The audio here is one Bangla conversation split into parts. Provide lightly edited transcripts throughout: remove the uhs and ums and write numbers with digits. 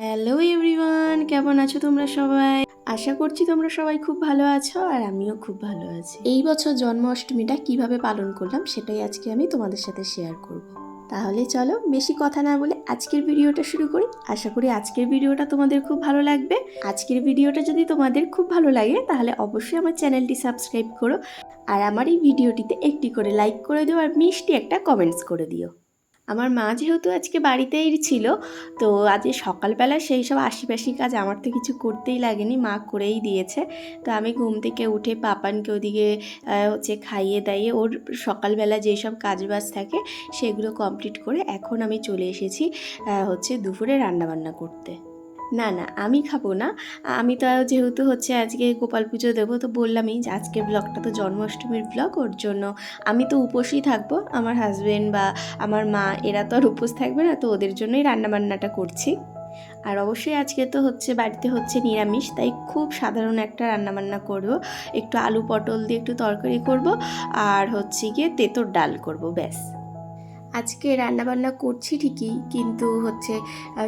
হ্যালো এভরিওয়ান, কেমন আছো তোমরা সবাই? আশা করছি তোমরা সবাই খুব ভালো আছো আর আমিও খুব ভালো আছি। এই বছর জন্মাষ্টমীটা কিভাবে পালন করলাম সেটাই আজকে আমি তোমাদের সাথে শেয়ার করব। তাহলে চলো বেশি কথা না বলে আজকের ভিডিওটা শুরু করি। আশা করি আজকের ভিডিওটা তোমাদের খুব ভালো লাগবে। আজকের ভিডিওটা যদি তোমাদের খুব ভালো লাগে তাহলে অবশ্যই আমার চ্যানেলটি সাবস্ক্রাইব করো আর আমার এই ভিডিওটিতে একটি করে লাইক করে দিও আর মিষ্টি একটা কমেন্টস করে দিও। আমার মা যেহেতু আজকে বাড়িতেই ছিল, তো আজকে সকালবেলা সেই সব আশিপাশি কাজ আমার তো কিছু করতেই লাগেনি, মা করেই দিয়েছে। তো আমি ঘুম থেকে উঠে পাপানকে ওদিকে খাইয়ে দাইয়ে ওর সকালবেলা যেসব কাজবাজ থাকে সেগুলো কমপ্লিট করে এখন আমি চলে এসেছি দুপুরে রান্নাবান্না করতে। না না, আমি খাবো না। আমি তো যেহেতু আজকে গোপাল পুজো দেবো, তো বললামই যে আজকের ব্লগটা তো জন্মাষ্টমীর ব্লগ, ওর জন্য আমি তো উপোসই থাকবো। আমার হাজবেন্ড বা আমার মা এরা তো আর উপোস থাকবে না, তো ওদের জন্যই রান্নাবান্নাটা করছি। আর অবশ্যই আজকে তো বাড়িতে নিরামিষ, তাই খুব সাধারণ একটা রান্নাবান্না করবো। একটু আলু পটল দিয়ে একটু তরকারি করব আর গিয়ে তেঁতোর ডাল করব, ব্যাস। আজকে রান্নাবান্না করছি ঠিকই, কিন্তু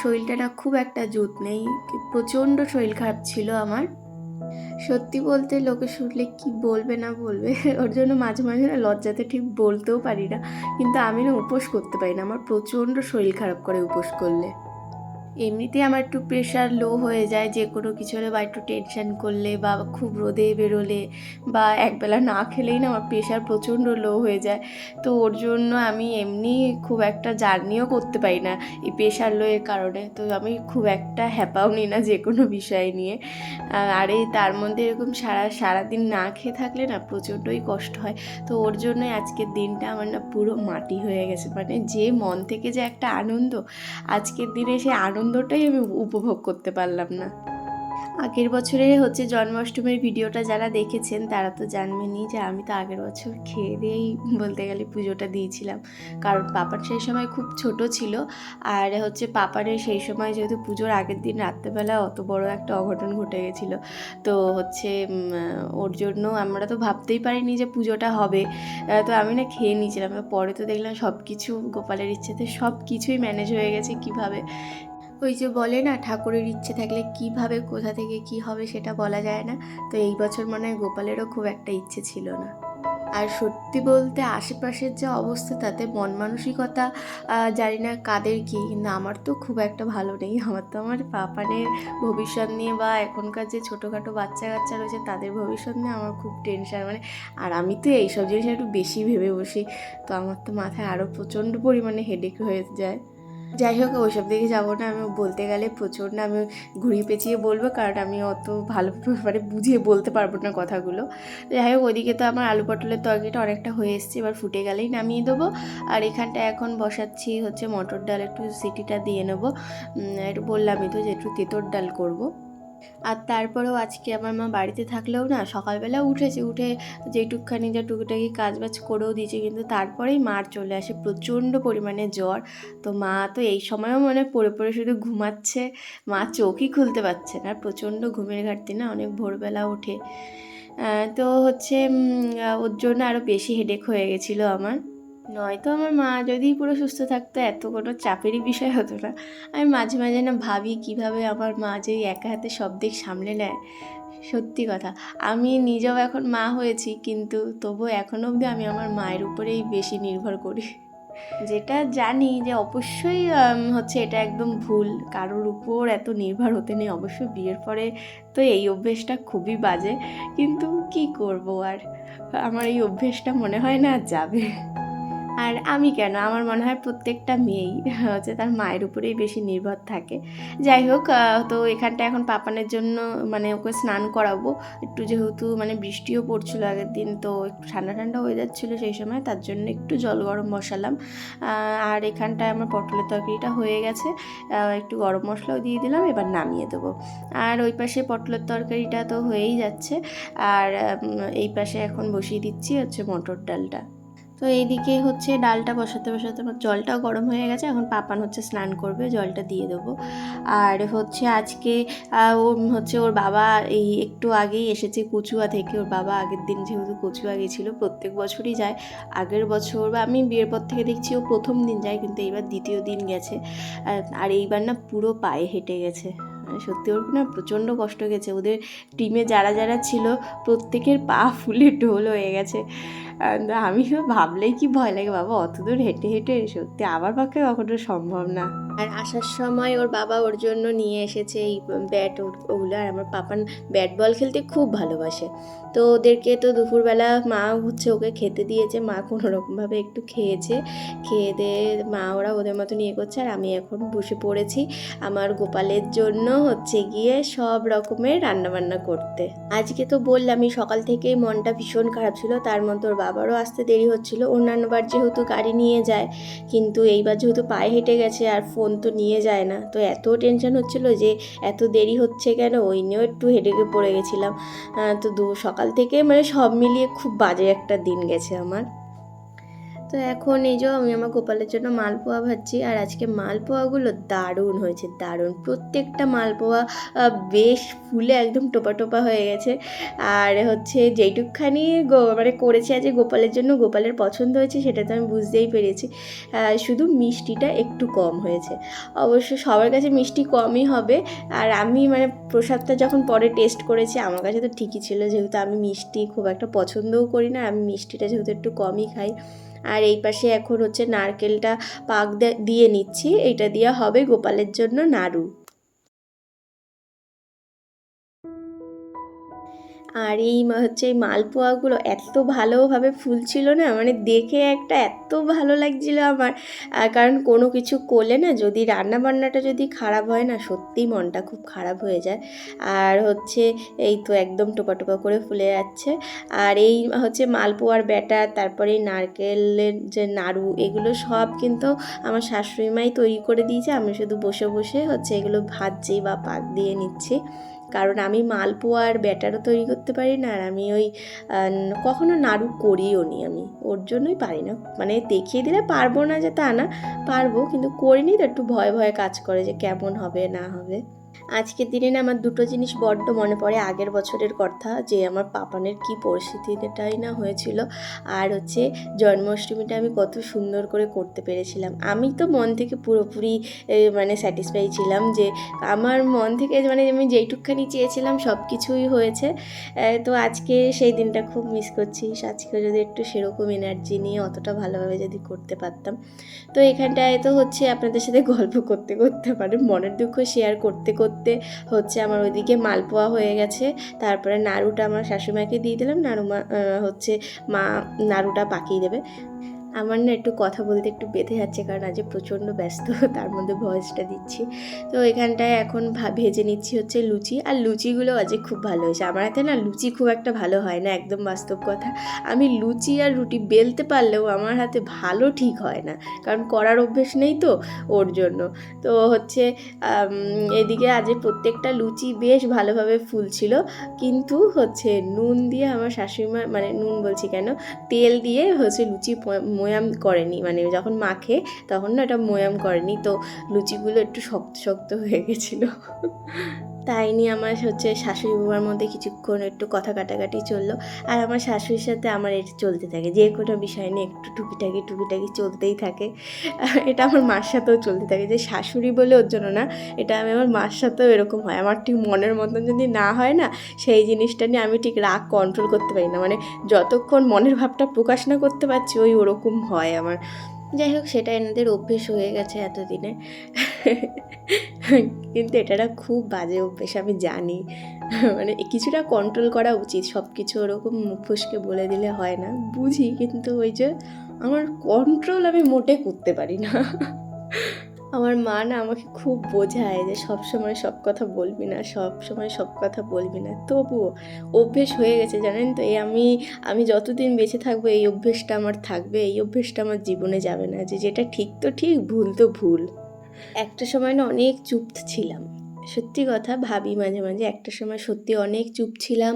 শরীরটা না খুব একটা জুত নেই। প্রচণ্ড শরীর খারাপ ছিল আমার। সত্যি বলতে লোকে শুনলে কি বলবে না বলবে, ওর জন্য মাঝে মাঝে না লজ্জাতে ঠিক বলতেও পারি না। কিন্তু আমি না উপোস করতে পারি না, আমার প্রচণ্ড শরীর খারাপ করে উপোস করলে। এমনিতেই আমার একটু প্রেশার লো হয়ে যায় যে কোনো কিছু হলে, বা একটু টেনশন করলে বা খুব রোদে বেরোলে বা একবেলা না খেলেই না আমার প্রেশার প্রচণ্ড লো হয়ে যায়। তো ওর জন্য আমি এমনি খুব একটা জার্নিও করতে পারি না এই প্রেশার লো এর কারণে। তো আমি খুব একটা হ্যাপাও নিই না যে কোনো বিষয় নিয়ে। আর এই তার মধ্যে এরকম সারাদিন না খেয়ে থাকলে না প্রচণ্ডই কষ্ট হয়। তো ওর জন্যই আজকের দিনটা আমার না পুরো মাটি হয়ে গেছে। মানে যে মন থেকে যে একটা আনন্দ, আজকের দিনে সেই আনন্দটাই আমি উপভোগ করতে পারলাম না। আগের বছরে জন্মাষ্টমীর ভিডিওটা যারা দেখেছেন তারা তো জানবেনই যে আমি তো আগের বছর খেয়ে দিয়েই বলতে গেলে পুজোটা দিয়েছিলাম। কারণ পাপার সেই সময় খুব ছোট ছিল, আর পাপারের সেই সময় যেহেতু পুজোর আগের দিন রাত্রেবেলা অত বড় একটা অঘটন ঘটে গেছিলো। তো ওর জন্য আমরা তো ভাবতেই পারিনি যে পুজোটা হবে। তো আমি না খেয়ে নিয়েছিলাম। পরে তো দেখলাম সব কিছু গোপালের ইচ্ছেতে সব কিছুই ম্যানেজ হয়ে গেছে কিভাবে। ওই যে বলে না, ঠাকুরের ইচ্ছে থাকলে কিভাবে কোথা থেকে কি হবে সেটা বলা যায় না। তো এই বছর মনে হয় গোপালেরও খুব একটা ইচ্ছে ছিল না। আর সত্যি বলতে আশেপাশের যে অবস্থা তাতে মন মানসিকতা জানি না কাদের কী, কিন্তু আমার তো খুব একটা ভালো নেই। আমার তো আমার পাপানের ভবিষ্যৎ নিয়ে বা এখনকার যে ছোটোখাটো বাচ্চা কাচ্চা রয়েছে তাদের ভবিষ্যৎ নিয়ে আমার খুব টেনশন। আর আমি তো এইসব জিনিস একটু বেশি ভেবে বসি, তো আমার তো মাথায় আরও প্রচণ্ড পরিমাণে হেডেক হয়ে যায়। যাই হোক, ওইসব দিকে যাবো না। আমি বলতে গেলে প্রচণ্ড আমি ঘুরিয়ে পেঁচিয়ে বলবো, কারণ আমি অত ভালো বুঝিয়ে বলতে পারবো না কথাগুলো। যাই হোক, ওইদিকে তো আমার আলু পটলের তরকারিটা অনেকটা হয়ে এসছে, এবার ফুটে গেলেই নামিয়ে দেবো। আর এখানটা এখন বসাচ্ছি মটর ডাল, একটু সিটিটা দিয়ে নেবো। একটু বললামই তো যে একটু তেঁতোর ডাল করবো। আর তারপরেও আজকে আমার মা বাড়িতে থাকলেও না সকালবেলা উঠে যেটুকখানি যা টুকিটাকি কাজবাজ করেও দিয়েছে, কিন্তু তারপরেই মার চলে আসে প্রচণ্ড পরিমাণে জ্বর। তো মা তো এই সময়ও পড়ে পড়ে শুধু ঘুমাচ্ছে, মা চোখই খুলতে পারছে না। প্রচণ্ড ঘুমের ঘাটতি না, অনেক ভোরবেলা ওঠে। তো ওর জন্য আরও বেশি হেডেক হয়ে গেছিলো আমার। নয়তো আমার মা যদি পুরো সুস্থ থাকতো এত কোনো চাপেরই বিষয় হতো না। আমি মাঝে মাঝে না ভাবি কিভাবে আমার মা যে একা হাতে সব দিক সামলে নেয়। সত্যি কথা, আমি নিজেও এখন মা হয়েছি, কিন্তু তবুও এখনও অবধি আমি আমার মায়ের উপরেই বেশি নির্ভর করি। যেটা জানি যে অবশ্যই এটা একদম ভুল, কারোর উপর এত নির্ভর হতে নেই। অবশ্য বিয়ের পরে তো এই অভ্যেসটা খুবই বাজে, কিন্তু কি করব আর, আমার এই অভ্যেসটা মনে হয় না আর যাবে। আর আমি কেন, আমার মনে হয় প্রত্যেকটা মেয়েই তার মায়ের উপরেই বেশি নির্ভর থাকে। যাই হোক, তো এখানটা এখন পাপানের জন্য ওকে স্নান করাবো। একটু যেহেতু বৃষ্টিও পড়ছিল আগের দিন, তো একটু ঠান্ডা ঠান্ডা ওয়েদার ছিল সেই সময়, তার জন্য একটু জল গরম বসালাম। আর এখানটায় আমার পটলের তরকারিটা হয়ে গেছে, একটু গরম মশলাও দিয়ে দিলাম, এবার নামিয়ে দেবো। আর ওই পাশে পটলের তরকারিটা তো হয়েই যাচ্ছে, আর এই পাশে এখন বসিয়ে দিচ্ছি মটর ডালটা। তো তো এইদিকে হচ্ছে ডালটা বসাতে বসাতে আমার জলটাও গরম হয়ে গেছে, এখন পাপান হচ্ছে স্নান করবে, জলটা দিয়ে দেবো। আর হচ্ছে আজকে ও হচ্ছে ওর বাবা এই একটু আগেই এসেছে কচুয়া থেকে। ওর বাবা আগের দিন যেহেতু কচুয়া গেছিলো, প্রত্যেক বছরই যায়, আগের বছর বা আমি বিয়ের পর থেকে দেখছি ও প্রথম দিন যায়, কিন্তু এইবার দ্বিতীয় দিন গেছে। আর এইবার না পুরো পায়ে হেঁটে গেছে, সত্যি ওর না প্রচণ্ড কষ্ট গেছে। ওদের টিমে যারা যারা ছিল প্রত্যেকের পা ফুলে ঢোল হয়ে গেছে। আমি তো ভাবলেই কি ভয় লাগে, বাবা অত দূর হেঁটে হেঁটে, সত্যি আমার পক্ষে কখনো সম্ভব না। আর আসার সময় ওর বাবা ওর জন্য নিয়ে এসেছে এই ব্যাট ওগুলো। আর আমার পাপান ব্যাট বল খেলতে খুব ভালোবাসে, তো ওদেরকে তো দুপুরবেলা মা হচ্ছে ওকে খেতে দিয়েছে, মা কোনো রকমভাবে একটু খেয়েছে, খেয়ে দিয়ে মা ওরা ওদের মতো নিয়ে করছে। আর আমি এখন বসে পড়েছি আমার গোপালের জন্য হচ্ছে গিয়ে সব রকমের রান্নাবান্না করতে। আজকে তো বললামই সকাল থেকেই মনটা ভীষণ খারাপ ছিল, তার মধ্যে ওর বাবারও আসতে দেরি হচ্ছিলো। অন্যান্যবার যেহেতু গাড়ি নিয়ে যায়, কিন্তু এইবার যেহেতু পায়ে হেঁটে গেছে আর ফোন তো নিয়ে যায় না, তো এত টেনশন হচ্ছিলো যে এত দেরি হচ্ছে কেন, ওই নিয়েও একটু হেডেকে পড়ে গেছিলাম। তো সকাল থেকে মানে সব মিলিয়ে খুব বাজে একটা দিন গেছে আমার। তো এখন এই যে আমি আমার গোপালের জন্য মালপোয়া ভাজছি, আর আজকে মালপোয়াগুলো দারুণ হয়েছে, দারুণ। প্রত্যেকটা মালপোয়া বেশ ফুলে একদম টোপা টোপা হয়ে গেছে। আর হচ্ছে যেইটুকখানি মানে করেছি আজকে গোপালের জন্য, গোপালের পছন্দ হয়েছে সেটা তো আমি বুঝতেই পেরেছি। শুধু মিষ্টিটা একটু কম হয়েছে, অবশ্য সবার কাছে মিষ্টি কমই হবে। আর আমি মানে প্রসাদটা যখন পরে টেস্ট করেছি, আমার কাছে তো ঠিকই ছিল, যেহেতু আমি মিষ্টি খুব একটা পছন্দও করি না, আমি মিষ্টিটা যেহেতু একটু কমই খাই। আর এই পাশে এখন হচ্ছে নারকেলটা পাক দিয়ে নিচ্ছি, এটা দিয়ে হবে গোপালের জন্য নাড়ু। আর এই হচ্ছে এই মালপোয়াগুলো এত ভালোভাবে ফুলছিল না, মানে দেখে একটা এত ভালো লাগছিল আমার। কারণ কোনো কিছু করলে না, যদি রান্নাবান্নাটা যদি খারাপ হয় না, সত্যিই মনটা খুব খারাপ হয়ে যায়। আর হচ্ছে এই তো একদম টোপা টোপা করে ফুলে যাচ্ছে। আর এই হচ্ছে মালপোয়ার ব্যাটার, তারপরে নারকেলের যে নাড়ু, এগুলো সব কিন্তু আমার শাশুড়ি মাই তৈরি করে দিয়েছে, আমি শুধু বসে বসে হচ্ছে এগুলো ভাজছি বা পাক দিয়ে নিচ্ছি। কারণ আমি মালপোয়ার ব্যাটারও তৈরি করতে পারি না, আর আমি ওই কখনো নাড়ু করিও নি, আমি ওর জন্যই পারি না। মানে দেখিয়ে দিলে পারবো না যে তা না, পারবো, কিন্তু করিনি তো একটু ভয় ভয় কাজ করে যে কেমন হবে না হবে। আজকের দিনে না আমার দুটো জিনিস বড্ড মনে পড়ে আগের বছরের কথা, যে আমার পাপানের কী পরিস্থিতিটাই না হয়েছিল, আর হচ্ছে জন্মাষ্টমীটা আমি কত সুন্দর করে করতে পেরেছিলাম। আমি তো মন থেকে পুরোপুরি মানে স্যাটিসফাই ছিলাম, যে আমার মন থেকে মানে আমি যেইটুকখানি চেয়েছিলাম সব কিছুই হয়েছে। তো আজকে সেই দিনটা খুব মিস করছি, আজকে যদি একটু সেরকম এনার্জি নিয়ে অতটা ভালোভাবে যদি করতে পারতাম। তো এখানটায় তো হচ্ছে আপনাদের সাথে গল্প করতে করতে মানে মনের দুঃখ শেয়ার করতে করতে হচ্ছে আমার ওইদিকে মালপোয়া হয়ে গেছে। তারপরে নাড়ুটা আমার শাশুড়িমাকে দিয়ে দিলাম, নাড়ুমা হচ্ছে মা নাড়ুটা পাকিয়ে দেবে। আমার না একটু কথা বলতে একটু বেঁধে যাচ্ছে, কারণ আজ প্রচণ্ড ব্যস্ত, তার মধ্যে ভয়েসটা দিচ্ছি। তো এখানটায় এখন ভেজে নিচ্ছি হচ্ছে লুচি, আর লুচিগুলো আজকে খুব ভালো হয়েছে। আমার হাতে না লুচি খুব একটা ভালো হয় না, একদম বাস্তব কথা। আমি লুচি আর রুটি বেলতে পারলেও আমার হাতে ভালো ঠিক হয় না, কারণ করার অভ্যেস নেই তো, ওর জন্য। তো হচ্ছে এদিকে আজ প্রত্যেকটা লুচি বেশ ভালোভাবে ফুলছিল, কিন্তু হচ্ছে নুন দিয়ে আমার শাশুড়িমা, মানে নুন বলছি কেন, তেল দিয়ে হচ্ছে লুচি ময়াম করেনি, মানে যখন মাখে তখন না এটা ময়াম করেনি, তো লুচিগুলো একটু শক্ত শক্ত হয়ে গেছিলো। তাই নিয়ে আমার হচ্ছে শাশুড়ি বাবার মধ্যে কিছুক্ষণ একটু কথা কাটাকাটি চললো। আর আমার শাশুড়ির সাথে আমার এটা চলতে থাকে, যে কোনো বিষয় নিয়ে একটু টুকিটাকি চলতেই থাকে। এটা আমার মার সাথেও চলতে থাকে, যে শাশুড়ি বলে ওর জন্য না, এটা আমি আমার মার সাথেও এরকম হয়। আমার ঠিক মনের মতন যদি না হয় না, সেই জিনিসটা নিয়ে আমি ঠিক রাগ কন্ট্রোল করতে পারি না, মানে যতক্ষণ মনের ভাবটা প্রকাশ না করতে পারছি ওরকম হয় আমার। যাই হোক, সেটা এনাদের অভ্যেস হয়ে গেছে এতদিনে। কিন্তু এটা একটা খুব বাজে অভ্যেস, আমি জানি। মানে কিছুটা কন্ট্রোল করা উচিত, সব কিছু ওরকম মুখ ফুসকে বলে দিলে হয় না, বুঝি, কিন্তু ওই যে আমার কন্ট্রোল আমি মোটে করতে পারি না। আমার মা না আমাকে খুব বোঝায় যে সব সময় সব কথা বলবি না, সব সময় সব কথা বলবি না, তবুও অভ্যেস হয়ে গেছে, জানেন তো। আমি যতদিন বেঁচে থাকবো এই অভ্যেসটা আমার থাকবে, এই অভ্যেসটা আমার জীবনে যাবে না, যে যেটা ঠিক তো ঠিক, ভুল তো ভুল। একটা সময় না অনেক চুপ ছিলাম, সত্যি কথা ভাবি মাঝে মাঝে, একটা সময় সত্যি অনেক চুপ ছিলাম,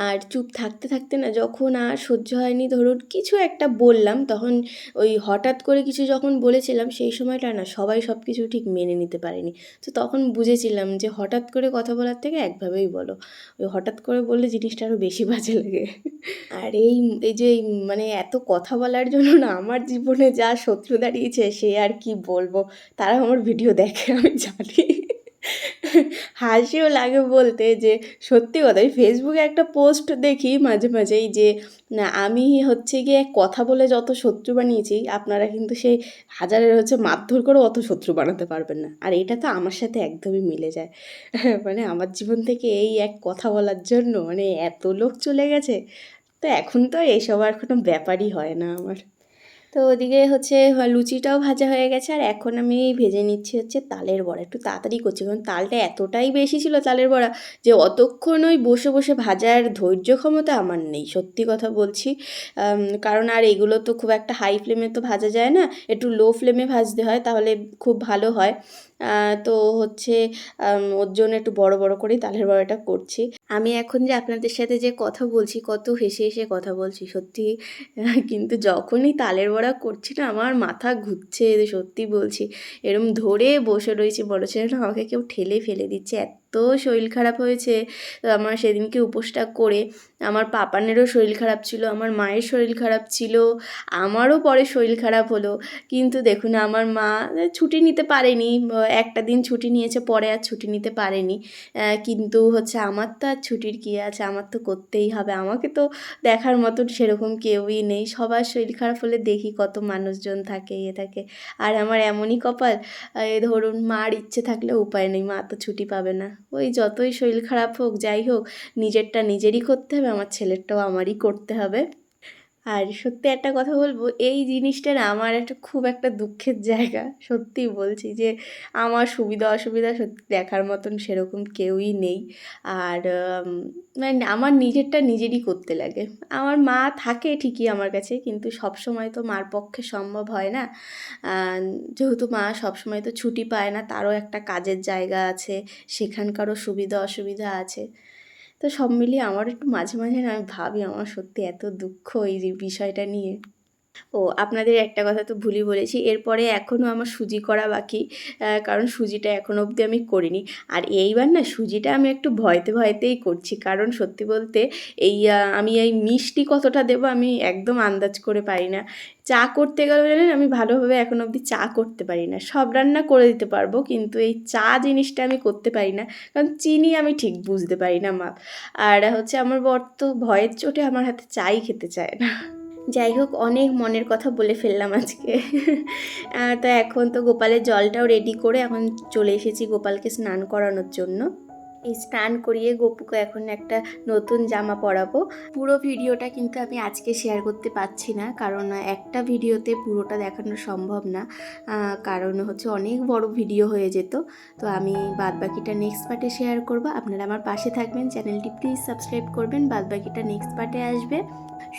আর চুপ থাকতে থাকতে না যখন আর সহ্য হয়নি, ধরুন কিছু একটা বললাম, তখন ওই হঠাৎ করে কিছু যখন বলেছিলাম সেই সময়টা না সবাই সব কিছু ঠিক মেনে নিতে পারেনি। তো তখন বুঝেছিলাম যে হঠাৎ করে কথা বলার থেকে একভাবেই বলো, ওই হঠাৎ করে বললে জিনিসটা আরও বেশি বাজে লাগে। আর এই যে মানে এত কথা বলার জন্য না আমার জীবনে যা শত্রু দাঁড়িয়েছে সে আর কি বলবো। তারা আমার ভিডিও দেখে আমি জানি। হাসিও লাগে বলতে যে সত্যি কথা, আমি ফেসবুকে একটা পোস্ট দেখি মাঝে মাঝেই যে না আমি হচ্ছে গিয়ে কথা বলে যত শত্রু বানিয়েছি, আপনারা কিন্তু সেই হাজারের হচ্ছে মারধর করে অত শত্রু বানাতে পারবেন না। আর এটা তো আমার সাথে একদমই মিলে যায়। মানে আমার জীবন থেকে এই এক কথা বলার জন্য মানে এত লোক চলে গেছে। তো এখন তো এসব আর কোনো ব্যাপারই হয় না আমার। তো ওদিকে হচ্ছে লুচিটাও ভাজা হয়ে গেছে, আর এখন আমি ভেজে নিচ্ছি হচ্ছে তালের বড়া। একটু তাড়াতাড়ি করছি কারণ তালটা এতটাই বেশি ছিল তালের বড়া যে অতক্ষণ ওই বসে বসে ভাজার ধৈর্য ক্ষমতা আমার নেই, সত্যি কথা বলছি। কারণ আর এগুলো তো খুব একটা হাই ফ্লেমে তো ভাজা যায় না, একটু লো ফ্লেমে ভাজতে হয়, তাহলে খুব ভালো হয়। তো হচ্ছে ওর জন্য একটু বড় বড় করেই তালের বড়াটা করছি। আমি এখন যে আপনাদের সাথে যে কথা বলছি, কত হেসে হেসে কথা বলছি সত্যি। কিন্তু যখনই তালের বড়া করছি না আমার মাথা ঘুরছে, সত্যি বলছি। এরম ধরে বসে রয়েছি, বড় ছেলেটা আমাকে কেউ ঠেলে ফেলে দিচ্ছে, এত শরীর খারাপ হয়েছে। তো আমার সেদিনকে উপোসটা করে আমার পাপানেরও শরীর খারাপ ছিল, আমার মায়ের শরীর খারাপ ছিল, আমারও পরে শরীর খারাপ হলো। কিন্তু দেখুন আমার মা ছুটি নিতে পারেনি, একটা দিন ছুটি নিয়েছে, পরে আর ছুটি নিতে পারেনি। কিন্তু হচ্ছে আমার তো আর ছুটির কী আছে, আমার তো করতেই হবে, আমাকে তো দেখার মতন সেরকম কেউই নেই। সবার শরীর খারাপ হলে দেখি কত মানুষজন থাকে, থাকে। আর আমার এমনই কপাল, এই ধরুন মার ইচ্ছে থাকলেও উপায় নেই, মা তো ছুটি পাবে না। ওই যতই শরীর খারাপ হোক যাই হোক, নিজেরটা নিজেরই করতে হবে, আমার ছেলেরটাও আমারই করতে হবে। আর সত্যি একটা কথা বলবো, এই জিনিসটা না আমার একটা খুব একটা দুঃখের জায়গা, সত্যিই বলছি যে আমার সুবিধা অসুবিধা সত্যি দেখার মতন সেরকম কেউই নেই। আর মানে আমার নিজেরটা নিজেরই করতে লাগে। আমার মা থাকে ঠিকই আমার কাছে, কিন্তু সবসময় তো মার পক্ষে সম্ভব হয় না। যেহেতু মা সবসময় তো ছুটি পায় না, তারও একটা কাজের জায়গা আছে, সেখানকারও সুবিধা অসুবিধা আছে। তো সব মিলিয়ে আমার একটু মাঝে মাঝে না আমি ভাবি আমার সত্যি এত দুঃখ এই যে বিষয়টা নিয়ে। ও আপনাদের একটা কথা তো ভুলই বলেছি, এরপরে এখনও আমার সুজি করা বাকি, কারণ সুজিটা এখনও অবধি আমি করিনি। আর এইবার না সুজিটা আমি একটু ভয়তে ভয়তেই করছি, কারণ সত্যি বলতে এই আমি এই মিষ্টি কতটা দেবো আমি একদম আন্দাজ করে পারি না। চা করতে গেলেও জানেন আমি ভালোভাবে এখনও অবধি চা করতে পারি না, সব রান্না করে দিতে পারবো কিন্তু এই চা জিনিসটা আমি করতে পারি না, কারণ চিনি আমি ঠিক বুঝতে পারি না মাপ। আর হচ্ছে আমার বর তো ভয়ের চোটে আমার হাতে চাই খেতে চায় না। যাই হোক, অনেক মনের কথা বলে ফেললাম আজকে। তো এখন তো গোপালের জলটাও রেডি করে এখন চলে এসেছি গোপালকে স্নান করানোর জন্য। এই স্নান করিয়ে গপুকে এখন একটা নতুন জামা পরাবো। পুরো ভিডিওটা কিন্তু আমি আজকে শেয়ার করতে পারছি না, কারণ একটা ভিডিওতে পুরোটা দেখানো সম্ভব না, কারণ হচ্ছে অনেক বড় ভিডিও হয়ে যেত। তো আমি বাদবাকিটা নেক্সট পার্টে শেয়ার করব। আপনারা আমার পাশে থাকবেন, চ্যানেলটি প্লিজ সাবস্ক্রাইব করবেন। বাদবাকিটা নেক্সট পার্টে আসবে।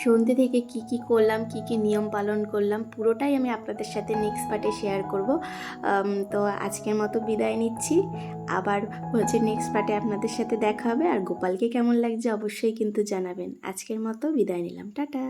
সন্ধ্যে থেকে কি করলাম, কি নিয়ম পালন করলাম, পুরোটাই আমি আপনাদের সাথে নেক্সট পার্টে শেয়ার করব। তো আজকের মতো বিদায় নিচ্ছি, আবার হচ্ছে নেক্সট পার্টে আপনাদের সাথে দেখা হবে। আর গোপালকে কেমন লাগছে অবশ্যই কিন্তু জানাবেন। আজকের মতো বিদায় নিলাম, টাটা।